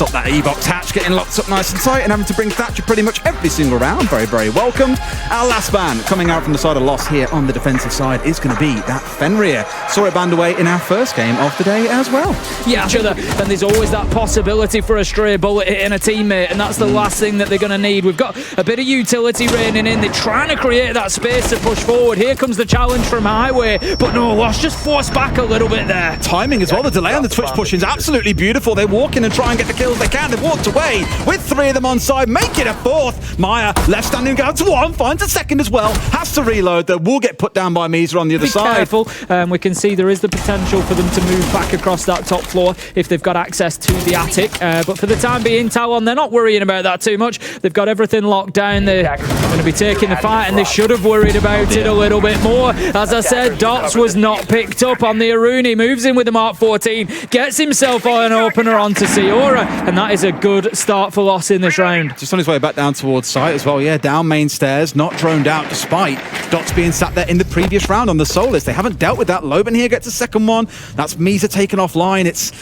stop that E-Box hatch getting locked up nice and tight and having to bring Thatcher pretty much every single round. Very, very welcomed. Our last ban coming out from the side of Lost here on the defensive side is going to be that Fenrir. Saw it banned away in our first game of the day as well. Yeah, sure. And there's always that possibility for a stray bullet hitting a teammate, and that's the last thing that they're going to need. We've got a bit of utility raining in. They're trying to create that space to push forward. Here comes the challenge from Highway, but no, Lost just forced back a little bit there. Timing as well. The delay on the Twitch pushing is absolutely beautiful. They walk in and try and get the kills they can. They've walked away with 3 of them on side, make it a 4th. Maya left standing down to 1, finds a 2nd as well. Has to reload, though. Will get put down by Misa on the other side. Be careful. We can see there is the potential for them to move back across that top floor if they've got access to the attic. But for the time being, Talon, they're not worrying about that too much. They've got everything locked down. They're going to be taking the fight, and they should have worried about it a little bit more. As I said, Dots was not picked up on the Aruni. Moves in with the Mark 14, gets himself an opener onto Siora, and that is a good start for Loss in this round. Just on his way back down towards site as well. Yeah, down main stairs, not droned out despite Dots being sat there in the previous round on the Solus. They haven't dealt with that. Loban here gets a second one. That's Misa taken offline. It's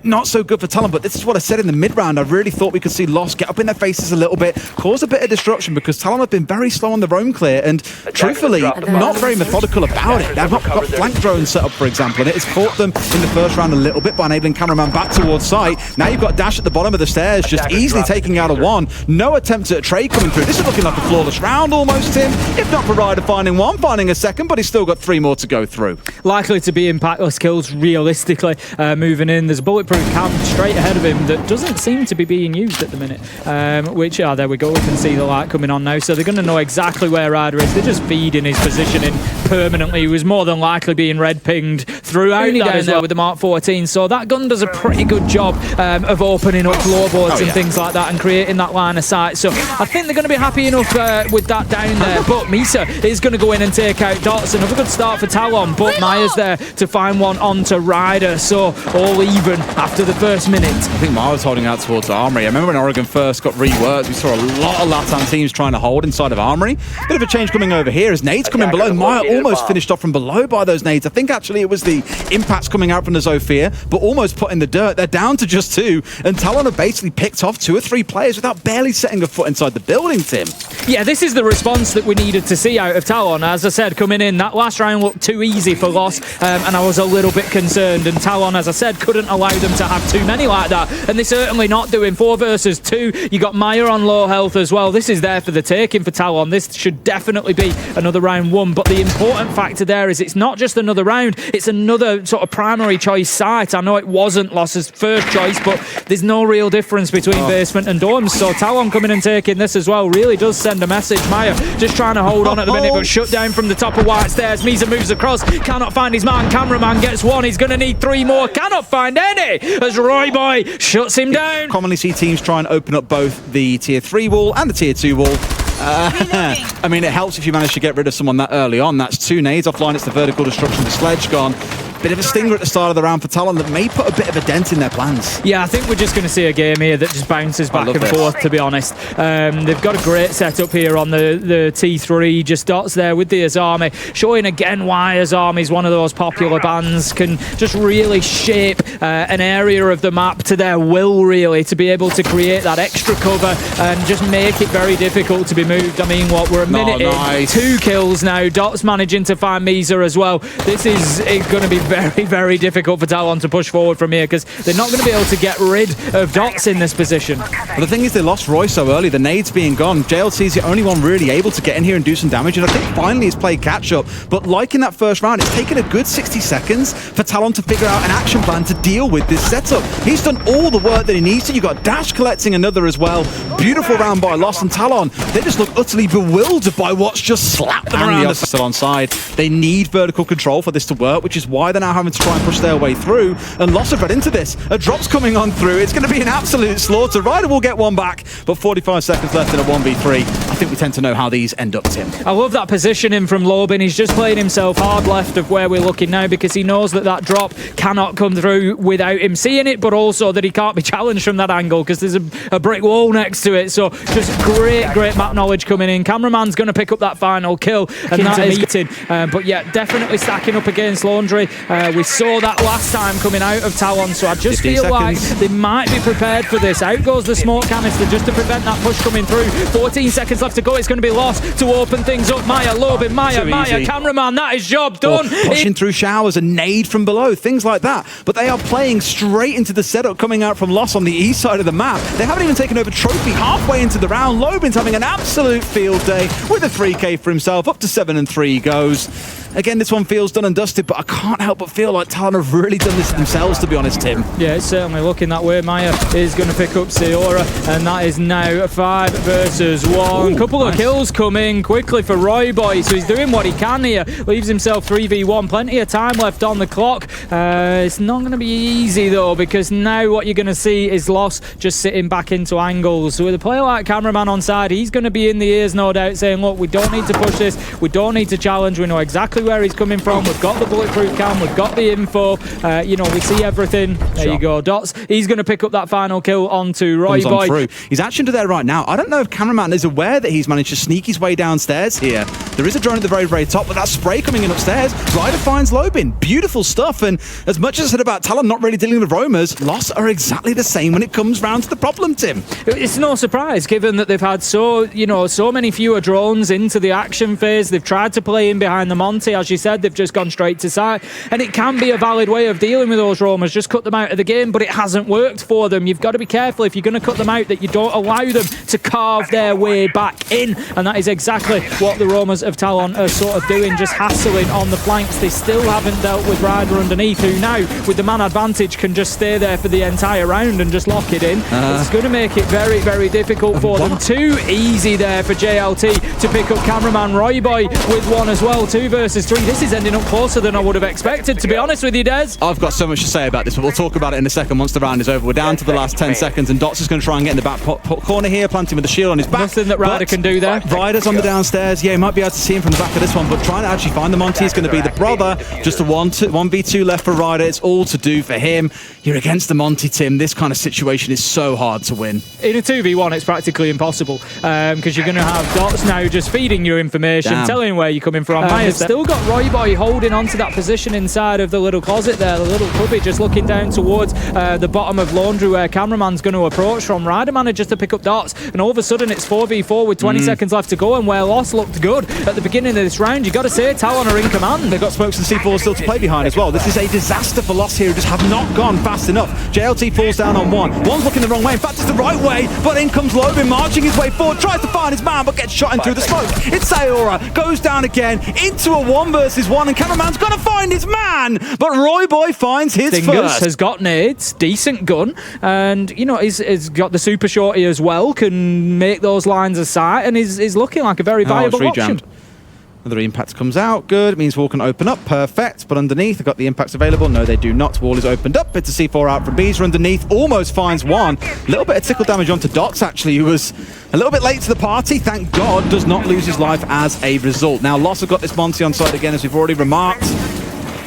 not so good for Talon, but this is what I said in the mid-round. I really thought we could see Lost get up in their faces a little bit, cause a bit of disruption, because Talon have been very slow on the roam clear and truthfully not very methodical about it. They've not got flank drones set up, for example, and it has fought them in the first round a little bit by enabling Cameraman back towards site. Now you've got Dash at the bottom of the stairs, just easily taking out a 1. No attempt at a trade coming through. This is looking like a flawless round almost, Tim. If not for Ryder finding 1, finding a 2nd, but he's still got 3 more to go through. Likely to be impactless kills, realistically, moving in. There's a bulletproof cam straight ahead of him that doesn't seem to be being used at the minute, there we go. We can see the light coming on now, so they're going to know exactly where Ryder is. They're just feeding his positioning permanently. He was more than likely being red pinged throughout down there with the Mark 14, so that gun does a pretty good job of opening up floorboards and things like that and creating that line of sight, so I think they're going to be happy enough with that down there. But Misa is going to go in and take out Dots. Another good start for Talon, but Maya's there to find one onto Ryder, so all even after the first minute. I think Maya's holding out towards Armory. I remember when Oregon first got reworked, we saw a lot of Latam teams trying to hold inside of Armory. Bit of a change coming over here as nades coming below. Maya almost finished off from below by those nades. I think actually it was the impacts coming out from the Zofia, but almost put in the dirt. They're down to just 2, and Talon have basically picked off 2 or 3 players without barely setting a foot inside the building, Tim. Yeah, this is the response that we needed to see out of Talon. As I said, coming in, that last round looked too easy for Loss, and I was a little bit concerned, and Talon, as I said, couldn't allow them to have too many like that, and they're certainly not doing. 4 versus 2. You got Maya on low health as well. This is there for the taking for Talon. This should definitely be another round 1, but the important factor there is it's not just another round, it's another sort of primary choice site. I know it wasn't Loss's first choice, but there's no real difference between basement and dorms, so Talon coming and taking this as well really does send a message. Maya just trying to hold on at the minute, but shut down from the top of white stairs. Misa moves across, cannot find his man. Cameraman gets 1, he's going to need 3 more, cannot find any as Roy Boy shuts him down. Commonly see teams try and open up both the tier 3 wall and the tier 2 wall. I mean, it helps if you manage to get rid of someone that early on. That's 2 nades offline. It's the vertical destruction, the sledge gone. Bit of a stinger at the start of the round for Talon that may put a bit of a dent in their plans. Yeah, I think we're just going to see a game here that just bounces back and forth, to be honest. They've got a great setup here on the T3. Just Dots there with the Azami, showing again why Azami is one of those popular bands, can just really shape an area of the map to their will, really, to be able to create that extra cover and just make it very difficult to be moved. I mean, we're a minute in, 2 kills now. Dots managing to find Misa as well. This is going to be very, very difficult for Talon to push forward from here because they're not going to be able to get rid of Dots in this position. But the thing is, they lost Roy so early, the nades being gone. JLC is the only one really able to get in here and do some damage, and I think finally he's played catch-up. But like in that first round, it's taken a good 60 seconds for Talon to figure out an action plan to deal with this setup. He's done all the work that he needs to. You've got Dash collecting another as well. Beautiful round by Lost, and Talon, they just look utterly bewildered by what's just slapped them around the still on side. They need vertical control for this to work, which is why they're now having to try and push their way through, and Lost have read into this. A drop's coming on through. It's going to be an absolute slaughter. Ryder will get 1 back, but 45 seconds left in a 1v3. I think we tend to know how these end up, Tim. I love that positioning from Loban. He's just playing himself hard left of where we're looking now because he knows that that drop cannot come through without him seeing it, but also that he can't be challenged from that angle because there's a brick wall next to it. So just great map knowledge coming in. Cameraman's going to pick up that final kill, and that is meeting. But yeah, definitely stacking up against Laundry. We saw that last time coming out of Talon, so I just feel like they might be prepared for this. Out goes the smoke canister just to prevent that push coming through. 14 seconds left to go. It's going to be lost to open things up. Maya, Lobin, Maya, cameraman, that is job done. Pushing through showers, a nade from below, things like that. But they are playing straight into the setup coming out from Loss on the east side of the map. They haven't even taken over Trophy halfway into the round. Lobin's having an absolute field day with a 3K for himself. Up to 7-3 he goes. Again, this one feels done and dusted, but I can't help but feel like Talon have really done this themselves, to be honest, Tim. Yeah, it's certainly looking that way. Maya is going to pick up Seora, and that is now 5 versus 1. Couple of kills coming quickly for Royboy, so he's doing what he can here. Leaves himself 3v1. Plenty of time left on the clock. It's not going to be easy, though, because now what you're going to see is Loss just sitting back into angles. So with a player like Cameraman on side, he's going to be in the ears, no doubt, saying, look, we don't need to push this. We don't need to challenge. We know exactly where he's coming from. We've got the bulletproof cam, we've got the info, you know, we see everything. There you go, Dots. He's going to pick up that final kill onto Royboy. He's actually there right now. I don't know if Cameraman is aware that he's managed to sneak his way downstairs here. There is a drone at the very, very top, but that spray coming in upstairs. Ryder finds Lobin. Beautiful stuff, and as much as I said about Talon not really dealing with roamers, Loss are exactly the same when it comes round to the problem, Tim. It's no surprise, given that they've had so many fewer drones into the action phase. They've tried to play in behind the Monty, as you said. They've just gone straight to site, and it can be a valid way of dealing with those roamers. Just cut them out of the game, but it hasn't worked for them. You've got to be careful if you're going to cut them out that you don't allow them to carve their way back in, and that is exactly what the roamers of Talon are sort of doing, just hassling on the flanks. They still haven't dealt with Ryder underneath, who now, with the man advantage, can just stay there for the entire round and just lock it in. It's going to make it very, very difficult for them. Too easy there for JLT to pick up Cameraman. Royboy with one as well. 2 versus 3. This is ending up closer than I would have expected, to be honest with you, Des. I've got so much to say about this, but we'll talk about it in a second once the round is over. We're down to the last 10 seconds, and Dots is going to try and get in the back corner here, planting with the shield on his back. Nothing that Ryder can do there. Ryder's on the downstairs. Yeah, he might be able to see him from the back of this one, but trying to actually find the Monty is going to be the brother. Just a 1v2 left for Ryder. It's all to do for him. You're against the Monty, Tim. This kind of situation is so hard to win. In a 2v1, it's practically impossible, because you're going to have Dots now just feeding you information, telling where you're coming from. Maya's still got Royboy holding onto that position inside of the little closet there, the little cubby, just looking down towards the bottom of Laundry where Cameraman's going to approach from. Ryder managed just to pick up Dots, and all of a sudden it's 4v4 with 20 seconds left to go, and where Loss looked good at the beginning of this round, you got to say Talon are in command. They've got smokes and C4 still to play behind as well. This is a disaster for Loss here, who just have not gone fast enough. JLT falls down on one. One's looking the wrong way. In fact, it's the right way, but in comes Lobin marching his way forward, tries to find his man, but gets shot in through the smoke. It's Sayora, goes down again into a 1 versus 1, and Cameraman's got to find his man, but Royboy finds his first. Has got nades, decent gun, and you know he's got the super shorty as well, can make those lines of sight, and is looking like a very viable option. Another impact comes out, good. It means wall can open up, perfect. But underneath, they've got the impacts available. No, they do not. Wall is opened up. Bit of C4 out from Beezer underneath. Almost finds one. A little bit of tickle damage onto Dots, actually, who was a little bit late to the party. Thank God, does not lose his life as a result. Now, Loss have got this Monty on side again, as we've already remarked.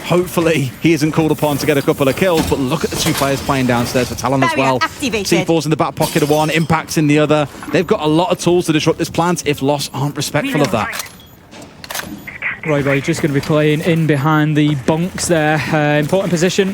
Hopefully, he isn't called upon to get a couple of kills, but look at the 2 players playing downstairs for Talon as well. C4's in the back pocket of one, Impact's in the other. They've got a lot of tools to disrupt this plant if Loss aren't respectful of that. Royboy just going to be playing in behind the bunks there. Important position.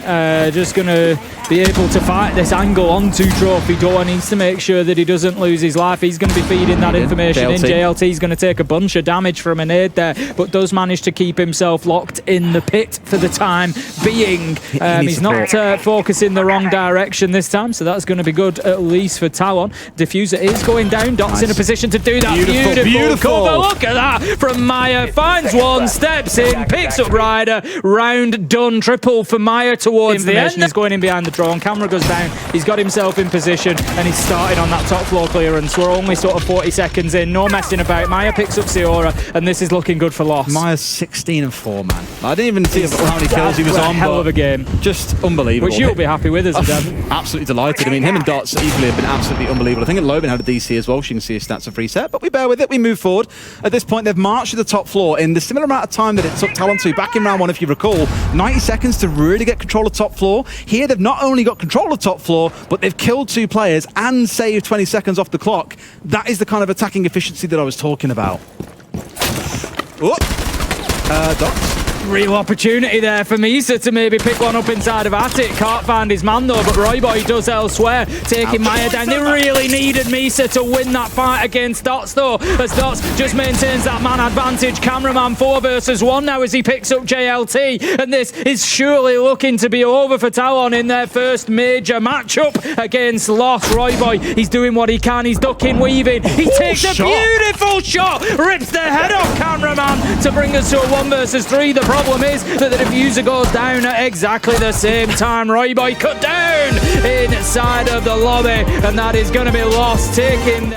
Just going to be able to fight this angle onto Trophy Door. Needs to make sure that he doesn't lose his life. He's going to be feeding that information in. JLT's going to take a bunch of damage from a nade there, but does manage to keep himself locked in the pit for the time being. He's not focusing the wrong direction this time, so that's going to be good at least for Talon. Diffuser is going down. Dots in a position to do that. Beautiful cover. Look at that from Maya. Finds one. Steps in, picks up Ryder, round done, triple for Maya towards the end. He's going in behind the drone, camera goes down, he's got himself in position, and he's started on that top floor clearance. We're only sort of 40 seconds in, no messing about. Maya picks up Seora, and this is looking good for Loss. Maya's 16-4, man. I didn't even see how many kills he was on. Hell of a game. Just unbelievable. Which you'll be happy with, as a Dev. Absolutely delighted. I mean, him and Dots equally have been absolutely unbelievable. I think Lobin had a DC as well. She can see his stats of reset, but we bear with it. We move forward. At this point, they've marched to the top floor in the similar amount of time that it took Talon to back in round 1, if you recall. 90 seconds to really get control of top floor. Here, they've not only got control of top floor, but they've killed 2 players and saved 20 seconds off the clock. That is the kind of attacking efficiency that I was talking about. Dots. Real opportunity there for Misa to maybe pick one up inside of Attic. Can't find his man though, but Royboy does elsewhere, taking Maya down. They really needed Misa to win that fight against Dots though, as Dots just maintains that man advantage. Cameraman 4 versus 1 now as he picks up JLT, and this is surely looking to be over for Talon in their first major matchup against Lost. Royboy, he's doing what he can, he's ducking, weaving, he takes a beautiful shot, rips the head off Cameraman to bring us to a 1 versus 3. The problem is that the diffuser goes down at exactly the same time. Royboy cut down inside of the lobby, and that is going to be Lost taking